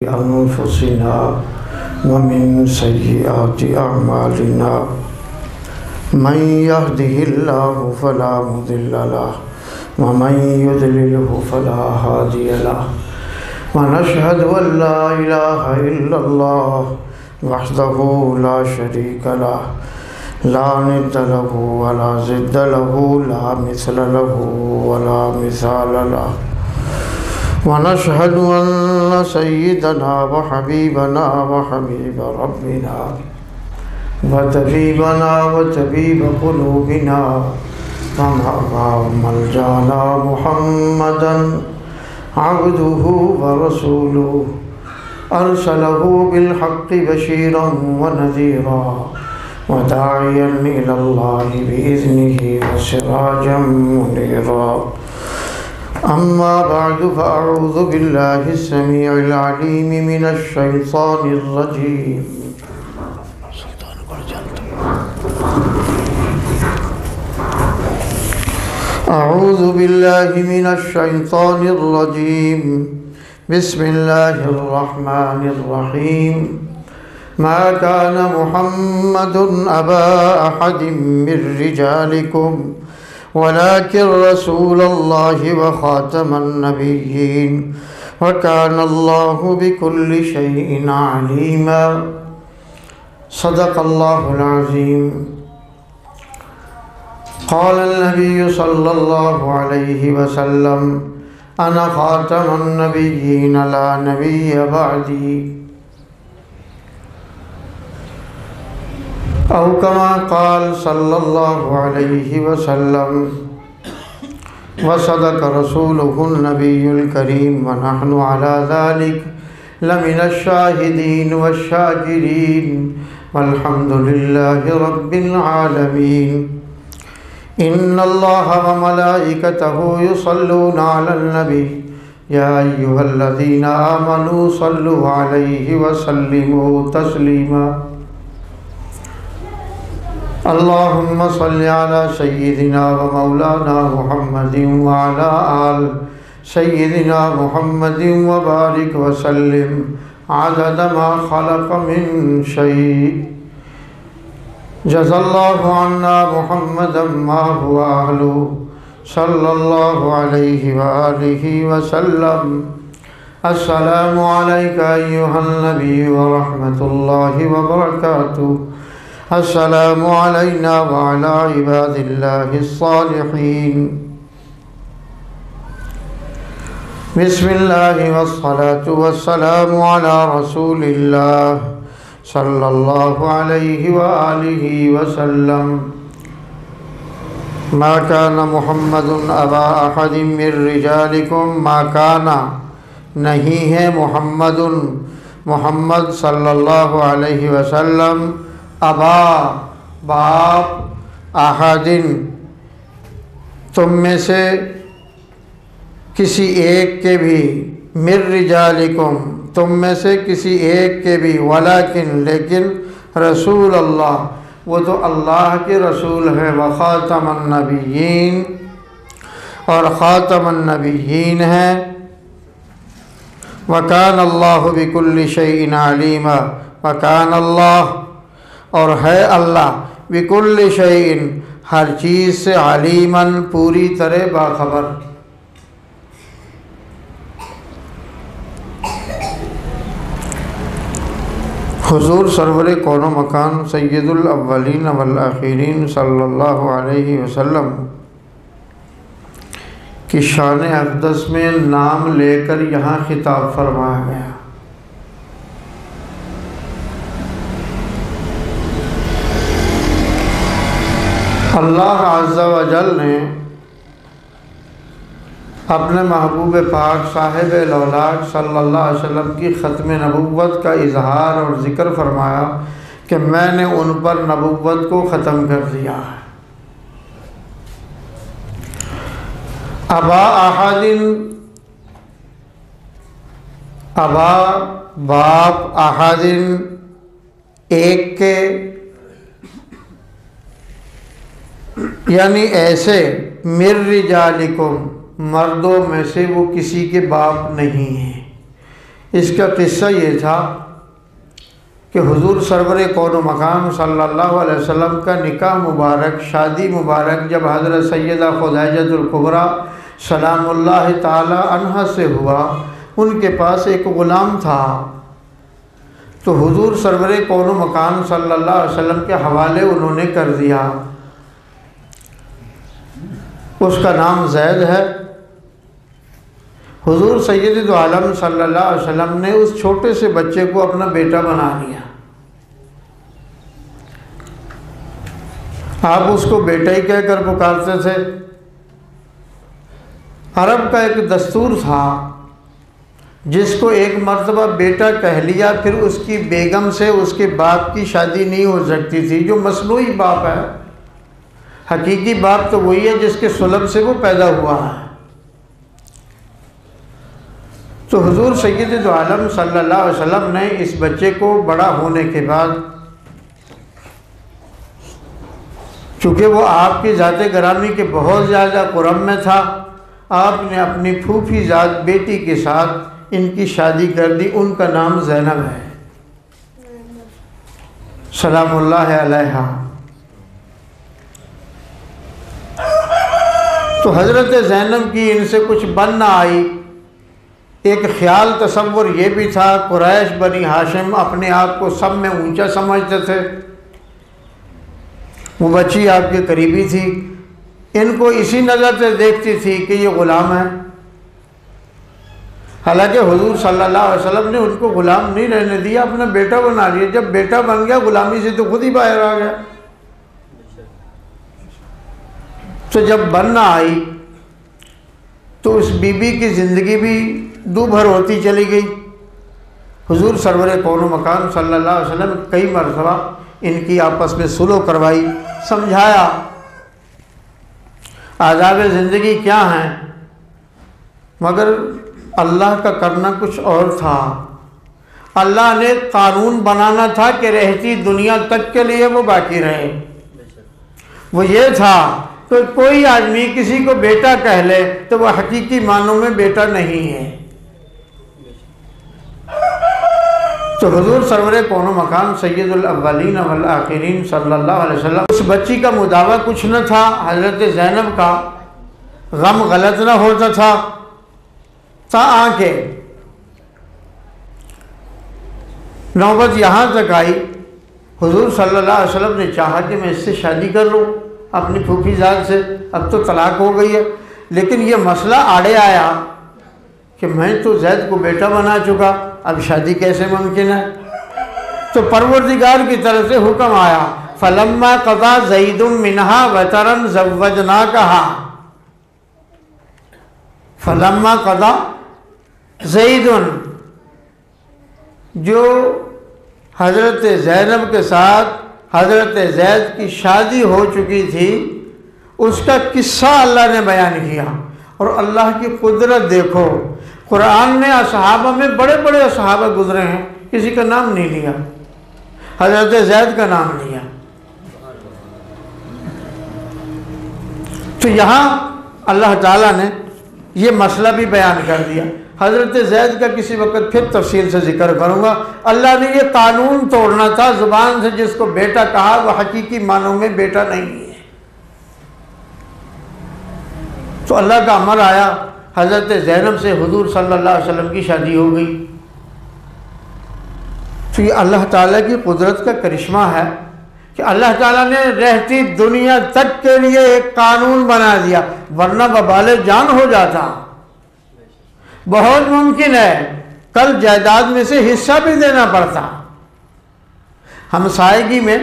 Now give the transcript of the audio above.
أنفسنا ومن سيئات أعمالنا من يهده الله فلا مضل له ومن يضلله فلا هادي له ونشهد أن لا إله إلا الله وحده لا شريك له لا ند له ولا ضد له لا مثل له ولا مثال له ونشهد أن سيدنا وحبيبنا وحبيب ربنا وطبيبنا وطبيب قلوبنا وملجأنا محمدا عبده ورسوله أرسله بالحق بشيرا ونذيرا وداعيا إلى الله بإذنه وسراجا منيرا أما بعد فأعوذ بالله السميع العليم من الشيطان الرجيم أعوذ بالله من الشيطان الرجيم بسم الله الرحمن الرحيم ما كان محمد أبا أحد من رجالكم ولكن رسول الله وخاتم النبيين وكان الله بكل شيء عليما صدق الله العظيم قال النبي صلى الله عليه وسلم أنا خاتم النبيين لا نبي بعدي أو كما قال صلى الله عليه وسلم وصدق رسوله النبي الكريم ونحن على ذلك لمن الشاهدين والشاكرين والحمد لله رب العالمين إن الله وملائكته يصلون على النبي يا أيها الذين آمنوا صلوا عليه وسلموا تسليما اللهم صل على سيدنا ومولانا محمد وعلى آل سيدنا محمد وبارك وسلم عدد ما خلق من شيء جزا الله عنا محمدا ما هو أهله صلى الله عليه وآله وسلم السلام عليك أيها النبي ورحمة الله وبركاته السلام علينا وعلى عباد الله الصالحين بسم الله والصلاة والسلام على رسول الله صلى الله عليه وآله وسلم ما كان محمد أبا أحد من رجالكم ما كان نہیں ہے محمد صلی اللہ علیہ وسلم ابا باپ احدن تم میں سے کسی ایک کے بھی من رجالکم تم میں سے کسی ایک کے بھی ولیکن لیکن رسول اللہ وہ تو اللہ کے رسول ہے وخاتم النبیین اور خاتم النبیین ہے وکان اللہ بکل شیء علیما وکان اللہ اور ہے اللہ بکل شیء ہر چیز سے علیماً پوری طرح باخبر حضور سرور کون و مکان سید الاولین والآخرین صلی اللہ علیہ وسلم کی شان اقدس میں نام لے کر یہاں خطاب فرمایا گیا۔ اللہ عز و جل نے اپنے محبوب پاک صاحب الاولاق صلی اللہ علیہ وسلم کی ختم نبوت کا اظہار اور ذکر فرمایا کہ میں نے ان پر نبوت کو ختم کر دیا ہے۔ ابا احدن ابا باپ احدن ایک کے یعنی ایسے من رجالکم مردوں میں سے وہ کسی کے باپ نہیں ہیں، اس کا قصہ یہ تھا کہ حضور سرور کون و مقام صلی اللہ علیہ وسلم کا نکاح مبارک، شادی مبارک جب حضرت سیدہ خدیجہ الکبریٰ سلام اللہ تعالی عنہا سے ہوا، ان کے پاس ایک غلام تھا، تو حضور سرور کون و مقام صلی اللہ علیہ وسلم کے حوالے انہوں نے کر دیا۔ اس کا نام زید ہے۔ حضور سید عالم صلی اللہ علیہ وسلم نے اس چھوٹے سے بچے کو اپنا بیٹا بنا لیا۔ آپ اس کو بیٹا ہی کہہ کر پکارتے تھے۔ عرب کا ایک دستور تھا، جس کو ایک مرتبہ بیٹا کہہ لیا پھر اس کی بیگم سے اس کے باپ کی شادی نہیں ہو سکتی تھی، جو مصنوعی باپ ہے۔ حقیقی باپ تو وہی ہے جس کے صلب سے وہ پیدا ہوا ہے۔ تو حضور سید عالم صلی اللہ علیہ وسلم نے اس بچے کو بڑا ہونے کے بعد، چونکہ وہ آپ کی ذات گرامی کے بہت زیادہ قرب میں تھا، آپ نے اپنی پھوپھی ذات بیٹی کے ساتھ ان کی شادی کر دی۔ ان کا نام زینب ہے سلام اللہ علیہا۔ تو حضرت زینب کی ان سے کچھ بن نہ آئی۔ ایک خیال تصور یہ بھی تھا، قریش بنی ہاشم اپنے آپ کو سب میں اونچا سمجھتے تھے، وہ بچی آپ کے قریبی تھی، ان کو اسی نظر سے دیکھتی تھی کہ یہ غلام ہے۔ حالانکہ حضور صلی اللہ علیہ وسلم نے ان کو غلام نہیں رہنے دیا، اپنا بیٹا بنا لیا۔ جب بیٹا بن گیا غلامی سے تو خود ہی باہر آ گیا۔ تو جب بن نہ آئی تو اس بی بی کی زندگی بھی دو بھر ہوتی چلی گئی۔ حضور سرور کون و مکان صلی اللہ علیہ وسلم کئی مرتبہ ان کی آپس میں صلح کروائی، سمجھایا آداب زندگی کیا ہیں، مگر اللہ کا کرنا کچھ اور تھا۔ اللہ نے قانون بنانا تھا کہ رہتی دنیا تک کے لیے وہ باقی رہے۔ وہ یہ تھا کہ کوئی آدمی کسی کو بیٹا کہہ لے تو وہ حقیقی معنوں میں بیٹا نہیں ہے۔ تو حضور سرور کون و مقام سید الاولین والآخرین صلی اللہ علیہ وسلم، اس بچی کا مداوع کچھ نہ تھا، حضرت زینب کا غم غلط نہ ہوتا تھا، آنکھیں نوبت یہاں تک آئی۔ حضور صلی اللہ علیہ وسلم نے چاہا کہ میں اس سے شادی کر لوں اپنی پھوپھی ذات سے، اب تو طلاق ہو گئی ہے، لیکن یہ مسئلہ آڑے آیا کہ میں تو زید کو بیٹا بنا چکا، اب شادی کیسے ممکن ہے؟ تو پروردگار کی طرف سے حکم آیا، فَلَمَّا قَضَى زَيْدٌ مِّنْهَا وَطَرًا زَوَّجْنَاكَهَا۔ فَلَمَّا قَضَى زَيْدٌ، جو حضرت زینب کے ساتھ حضرت زید کی شادی ہو چکی تھی، اس کا قصہ اللہ نے بیان کیا۔ اور اللہ کی قدرت دیکھو، قرآن نے اصحابہ میں بڑے بڑے اصحابہ گزرے ہیں، کسی کا نام نہیں لیا، حضرت زید کا نام لیا۔ تو یہاں اللہ تعالیٰ نے یہ مسئلہ بھی بیان کر دیا۔ حضرت زید کا کسی وقت پھر تفصیل سے ذکر کروں گا۔ اللہ نے یہ قانون توڑنا تھا، زبان سے جس کو بیٹا کہا وہ حقیقی معنوں میں بیٹا نہیں ہے۔ تو اللہ کا امر آیا، حضرت زینب سے حضور صلی اللہ علیہ وسلم کی شادی ہو گئی۔ تو یہ اللہ تعالیٰ کی قدرت کا کرشمہ ہے کہ اللہ تعالیٰ نے رہتی دنیا تک کے لیے ایک قانون بنا دیا، ورنہ وبال جان ہو جاتا۔ بہت ممکن ہے کل جائیداد میں سے حصہ بھی دینا پڑتا۔ ہمسائیگی میں